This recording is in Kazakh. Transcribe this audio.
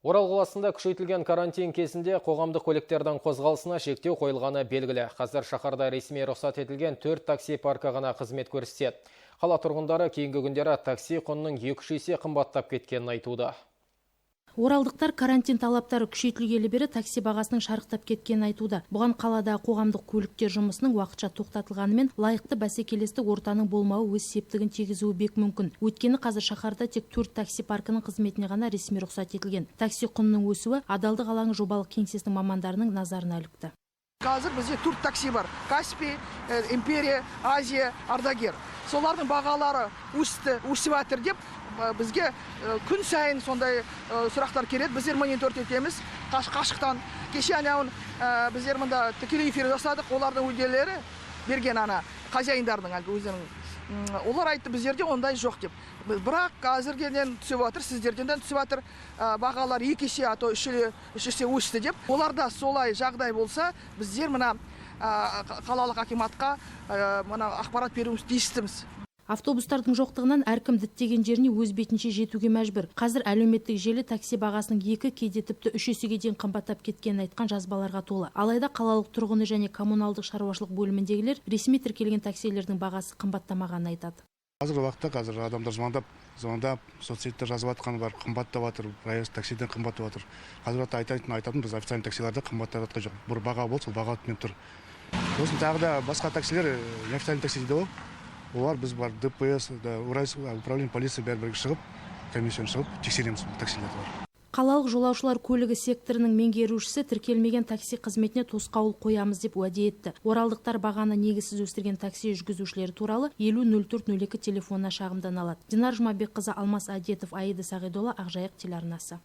Орал қаласында күшейтілген карантин кезінде қоғамдық көліктердің қозғалысына шектеу қойылғаны белгілі. Қазір шаһарда ресми рұқсат етілген 4 такси паркі ғана қызмет көрсетеді. Қала тұрғындары кейінгі күндері такси құнының 2-3 есе қымбаттап кеткенін айтуда. Оралдықтар карантин талаптары күшейтілгелі бері такси бағасының шарықтап кеткенін айтуда. Бұған қалада қоғамдық көліктер жұмысының уақытша тоқтатылғанымен лайықты бәсекелестік ортаның болмауы өз септігін тигізуі бек мүмкін. Өйткені қазір шаһарда тек 4 такси паркінің қызметіне ғана ресми рұқсат етілген. Такси құнының өсуі Адалдық алаңы жобалық кеңсесінің мамандарының назарына ілікті. Қазір бізде 4 такси бар. Каспий, Империя, Азия, Ардагер. Солардың бағалары өсіп жатыр деп бізге күн сайын сондай сұрақтар келеді. Біздер монитор етеміз қашықтан. Кеше анауын біздер мында тікелей эфир жасадық. Олардың өйделері берген хозяиндардың өзінің. Олар айтты, біздерде ондай жоқ деп. Бірақ қазіргеден түсіп жатыр, сіздерден түсіп жатыр. Бағалар 2 есе, а то 3 есе өсті деп. Оларда солай жағдай болса, біздер мына қалалық акиматқа ақпарат беруіміз тиістіміз. Автобустардың жоқтығынан әркім діттеген жеріне өз бетінше жетуге мәжбүр. Қазір әлеуметтік желі такси бағасының 2, кейде тіпті 3 есеге дейін қымбаттап кеткенін айтқан жазбаларға толы. Алайда қалалық тұрғыны және коммуналдық шаруашылық бөліміндегілер ресми тіркелген таксилердің бағасы қымбаттамағанын айтады. Қазіргі уақытта адамдар звондап, соцсетте жазып жатқаны бар, қымбаттап жатыр, проезд таксиден қымбаттап жатыр. Қазір айтатын біз официальный таксиларда қымбаттап жатқан жоқ. Бір баға болса, баға өтмеп тұр. Сосын тағы да басқа таксилер, неофициальный такси дейді ғой. Олар біз бар ДПС, управление полиция бәрі шығып, комиссияны шығып, тексереміз таксилерді бар. Қалалық жолаушылар көлігі секторының меңгерушісі тіркелмеген такси қызметіне тосқауыл қоямыз деп уәде етті. Оралдықтар бағаны негізсіз өсірген такси жүргізушілері туралы 500402 телефонына шағымдана алады. Динар Жұмабекқызы, Алмас Адетов, Аида Сағидолла, Ақжайық телеарнасы.